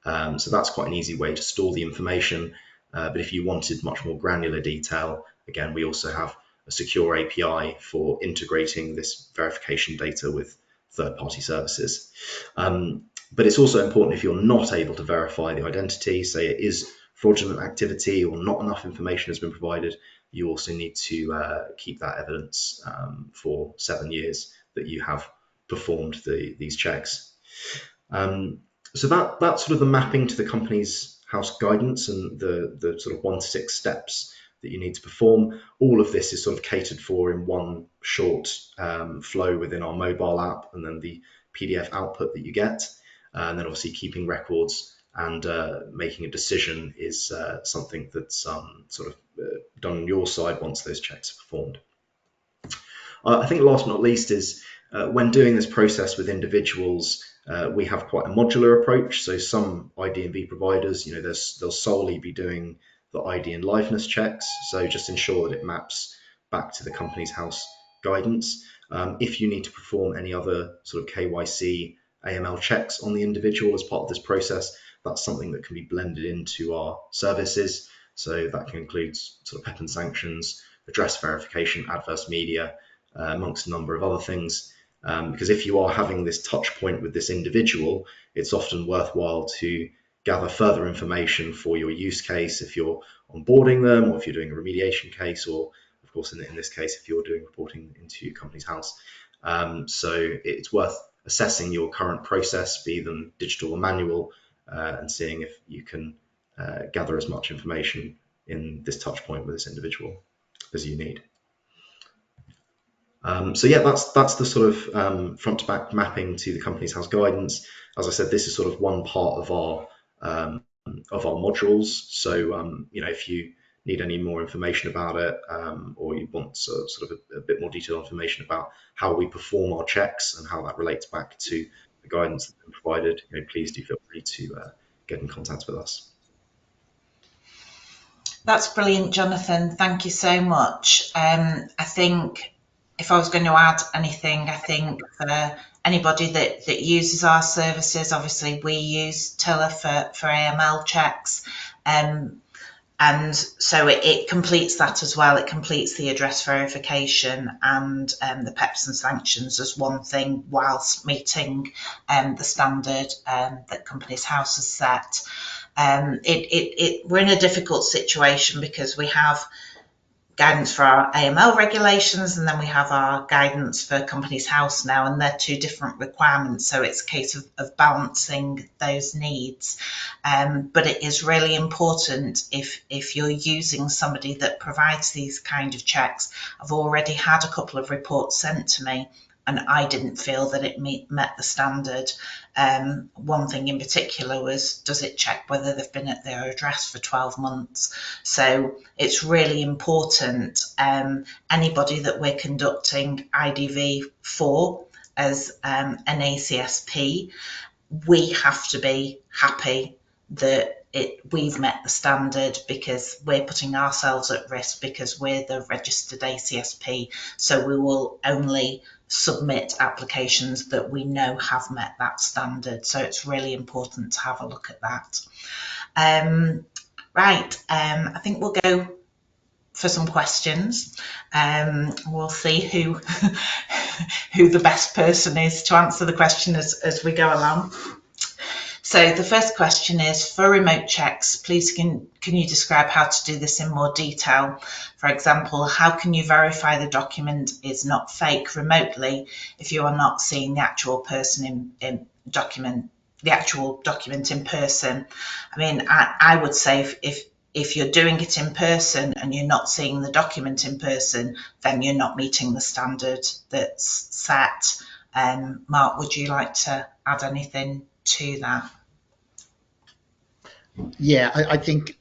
So that's quite an easy way to store the information. But if you wanted much more granular detail, again, we also have a secure API for integrating this verification data with third-party services. But it's also important if you're not able to verify the identity, say it is fraudulent activity or not enough information has been provided, you also need to keep that evidence for 7 years that you have performed these checks. So that's sort of the mapping to the company's house guidance and the sort of 1 to 6 steps that you need to perform. All of this is sort of catered for in one short flow within our mobile app, and then the PDF output that you get. And then obviously keeping records and making a decision is something that's sort of done on your side once those checks are performed. I think last but not least is when doing this process with individuals, we have quite a modular approach. So some IDV providers, they'll solely be doing the ID and liveness checks. So just ensure that it maps back to the company's house guidance. If you need to perform any other sort of KYC, AML checks on the individual as part of this process, that's something that can be blended into our services. So that can include sort of PEP and sanctions, address verification, adverse media, amongst a number of other things. Because if you are having this touch point with this individual, it's often worthwhile to gather further information for your use case if you're onboarding them, or if you're doing a remediation case, or of course in this case if you're doing reporting into your company's house. So it's worth assessing your current process, be them digital or manual, and seeing if you can gather as much information in this touch point with this individual as you need. So yeah, that's the sort of front to back mapping to the company's house guidance. As I said, this is sort of one part of our modules. So if you need any more information about it, or you want sort of a bit more detailed information about how we perform our checks and how that relates back to the guidance that's been provided, please do feel free to get in contact with us. That's brilliant, Jonathan. Thank you so much. I think if I was going to add anything, I think for anybody that uses our services, obviously we use Tiller for AML checks. And so it completes that as well. It completes the address verification and the PEPs and sanctions as one thing, whilst meeting the standard that Companies House has set. We're in a difficult situation because we have guidance for our AML regulations, and then we have our guidance for Companies House now, and they're two different requirements. So it's a case of balancing those needs. But it is really important if you're using somebody that provides these kind of checks. I've already had a couple of reports sent to me, and I didn't feel that it met the standard. One thing in particular was, does it check whether they've been at their address for 12 months? So it's really important. Anybody that we're conducting IDV for as an ACSP, we have to be happy that we've met the standard, because we're putting ourselves at risk because we're the registered ACSP. So we will only submit applications that we know have met that standard. So it's really important to have a look at that. Right, I think we'll go for some questions. We'll see who who the best person is to answer the question as we go along. So the first question is, for remote checks, please can you describe how to do this in more detail? For example, how can you verify the document is not fake remotely if you are not seeing the actual person the actual document in person? I mean, I would say if you're doing it in person and you're not seeing the document in person, then you're not meeting the standard that's set. Mark, would you like to add anything to that? Yeah, I think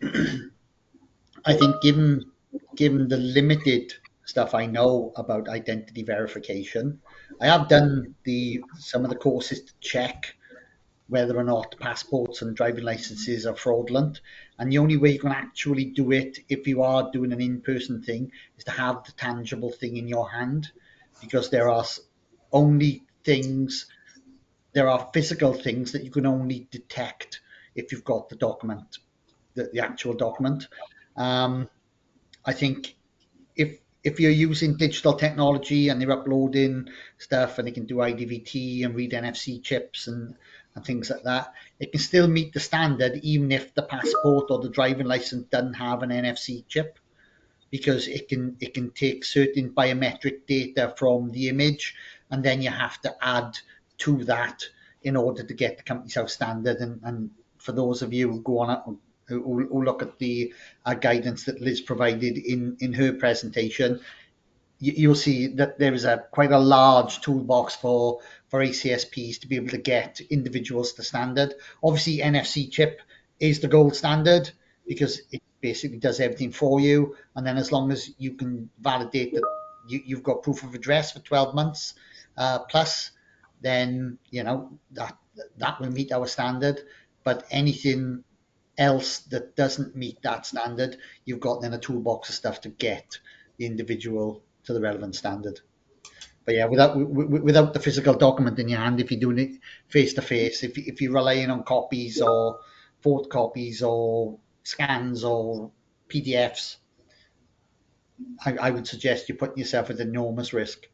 given the limited stuff I know about identity verification, I have done some of the courses to check whether or not passports and driving licenses are fraudulent. And the only way you can actually do it, if you are doing an in-person thing, is to have the tangible thing in your hand, because there are physical things that you can only detect if you've got the document, the actual document. I think if you're using digital technology and they're uploading stuff and they can do IDVT and read NFC chips and things like that, it can still meet the standard even if the passport or the driving license doesn't have an NFC chip, because it can take certain biometric data from the image, and then you have to add to that in order to get the Companies House standard. And for those of you who go on who look at the guidance that Liz provided in her presentation, you'll see that there is quite a large toolbox for ACSPs to be able to get individuals to standard. Obviously, NFC chip is the gold standard because it basically does everything for you. And then as long as you can validate that you've got proof of address for 12 months plus, then that will meet our standard. But anything else that doesn't meet that standard, you've got then a toolbox of stuff to get the individual to the relevant standard. But yeah, without the physical document in your hand, if you're doing it face to face, if you're relying on copies or photocopies or scans or PDFs, I would suggest you're putting yourself at enormous risk.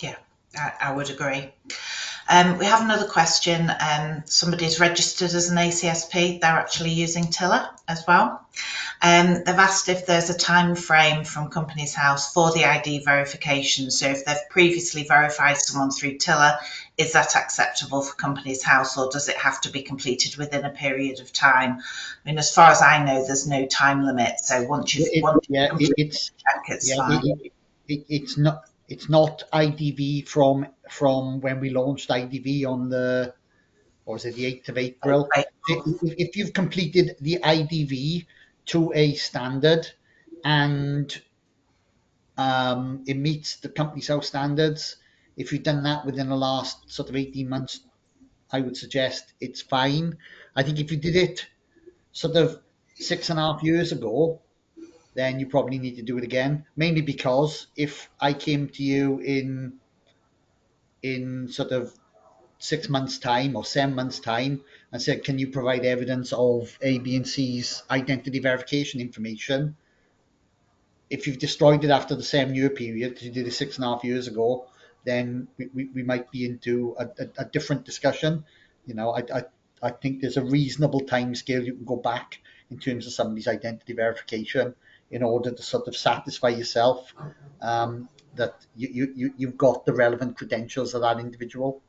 Yeah, I would agree. We have another question. Somebody's registered as an ACSP. They're actually using Tiller as well. They've asked if there's a time frame from Companies House for the ID verification. So if they've previously verified someone through Tiller, is that acceptable for Companies House, or does it have to be completed within a period of time? I mean, as far as I know, there's no time limit. So once you've Yeah, completed the check, it's yeah, fine. it's not IDV from when we launched IDV on the, or was it the 8th of April? Right. If you've completed the IDV to a standard and it meets the company's house standards, if you've done that within the last sort of 18 months, I would suggest it's fine. I think if you did it sort of 6.5 years ago, then you probably need to do it again. Mainly because if I came to you in sort of 6 months' time or 7 months' time and said, "Can you provide evidence of A, B, and C's identity verification information?" If you've destroyed it after the 7 year period, because you did it 6.5 years ago, then we might be into a different discussion. You know, I think there's a reasonable time scale you can go back in terms of somebody's identity verification in order to sort of satisfy yourself that you've got the relevant credentials of that individual.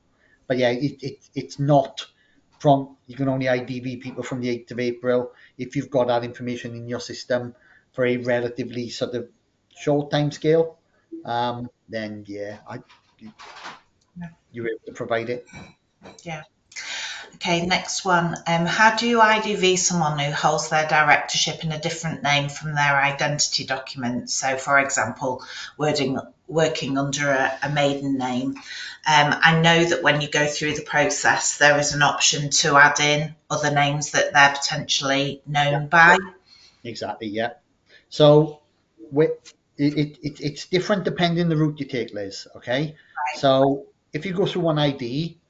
But yeah, it's not from, you can only IDV people from the 8th of April if you've got that information in your system for a relatively sort of short time scale. Then yeah, you're able to provide it. Yeah. Okay, next one. How do you IDV someone who holds their directorship in a different name from their identity document? So, for example, working under a maiden name. I know that when you go through the process, there is an option to add in other names that they're potentially Yeah, known by. exactly. Yeah. So with it's different depending the route you take, Liz. Okay. So if you go through one ID,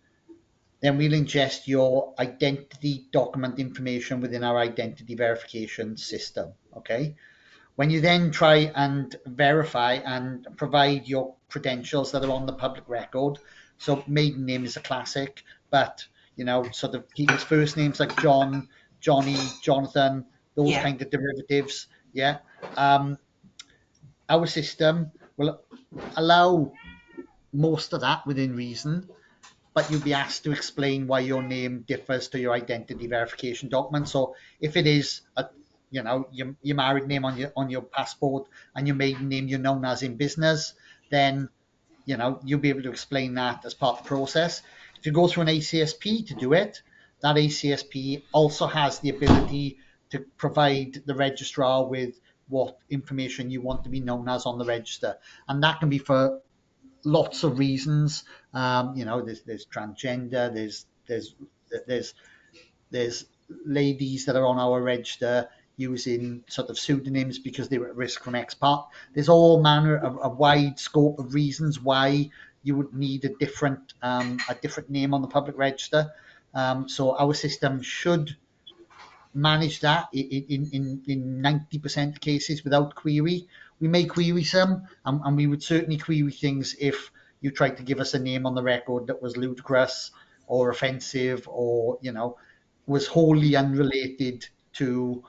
then we'll ingest your identity document information within our identity verification system. Okay. When you then try and verify and provide your credentials that are on the public record, so maiden name is a classic, but sort of people's first names like John, Johnny, Jonathan, those Yeah, kind of derivatives. Yeah. Um, our system will allow most of that within reason, but you'll be asked to explain why your name differs to your identity verification document. So if it is your married name on your passport and your maiden name you're known as in business, then you'll be able to explain that as part of the process. If you go through an ACSP to do it, that ACSP also has the ability to provide the registrar with what information you want to be known as on the register, and that can be for lots of reasons. There's transgender, there's there's ladies that are on our register using sort of pseudonyms because they were at risk from expat. There's all manner of a wide scope of reasons why you would need a different name on the public register. So our system should manage that in 90% of cases without query. We may query some, and we would certainly query things if you tried to give us a name on the record that was ludicrous or offensive, or was wholly unrelated to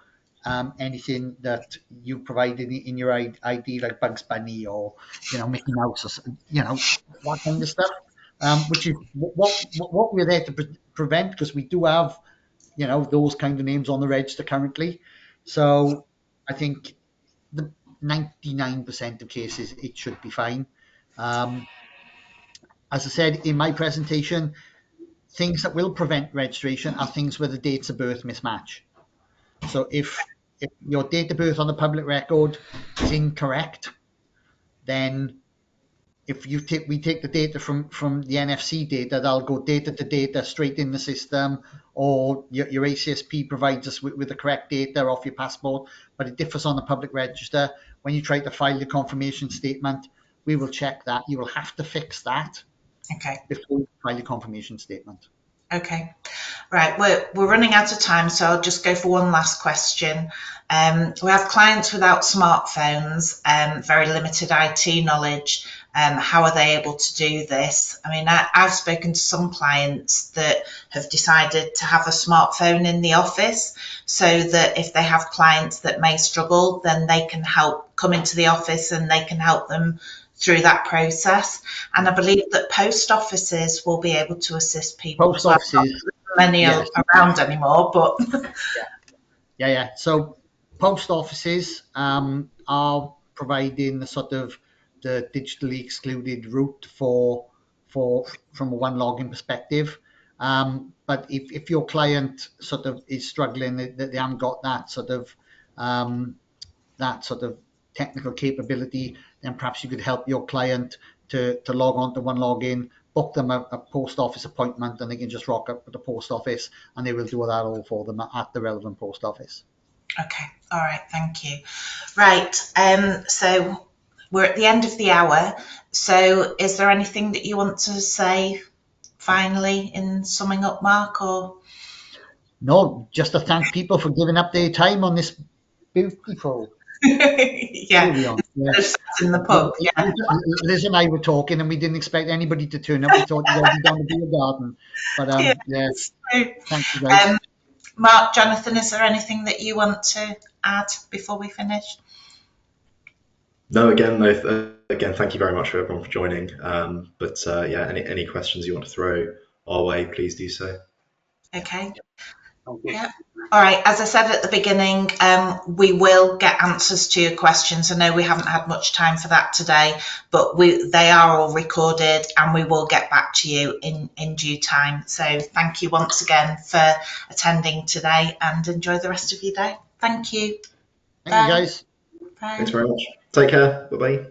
anything that you provided in your ID, like Bugs Bunny or Mickey Mouse, or that kind of stuff. Which is what we're there to prevent, because we do have those kind of names on the register currently. So I think the 99% of cases it should be fine. Um, as I said in my presentation, things that will prevent registration are things where the dates of birth mismatch. So if your date of birth on the public record is incorrect, then if we take the data from the NFC data, they'll go data to data straight in the system, or your ACSP provides us with the correct data off your passport, but it differs on the public register. When you try to file your confirmation statement, we will check that. You will have to fix that Okay. before you file your confirmation statement. Okay. Right, we're running out of time, so I'll just go for one last question. We have clients without smartphones, very limited IT knowledge. How are they able to do this? I mean, I've spoken to some clients that have decided to have a smartphone in the office, so that if they have clients that may struggle, then they can help come into the office and they can help them through that process. And I believe that post offices will be able to assist people as Post well. offices, Many are yes, around anymore, but yeah. So post offices are providing the sort of the digitally excluded route for from a one login perspective. But if your client sort of is struggling, that they haven't got um, that sort of technical capability, then perhaps you could help your client to log on to one login, book them a post office appointment, and they can just rock up at the post office and they will do that all for them at the relevant post office. okay, all right, thank you. Right, so we're at the end of the hour. So, is there anything that you want to say finally in summing up, Mark? Or No, just to thank people for giving up their time on this beautiful yeah, day on. Yeah. just in the pub. Yeah, Liz and I were talking, and we didn't expect anybody to turn up. We thought you'd all be down the beer garden, but yeah, yeah, it's true. thank you guys. Mark, Jonathan, is there anything that you want to add before we finish? No, again, no, again, thank you very much for everyone for joining. But yeah, any questions you want to throw our way, please do so. Okay. Thank you. Yeah. All right. As I said at the beginning, we will get answers to your questions. I know we haven't had much time for that today, but they are all recorded and we will get back to you in due time. So thank you once again for attending today and enjoy the rest of your day. Thank you. Thank you, Bye. guys. Bye. Thanks very much. Take care. Bye bye.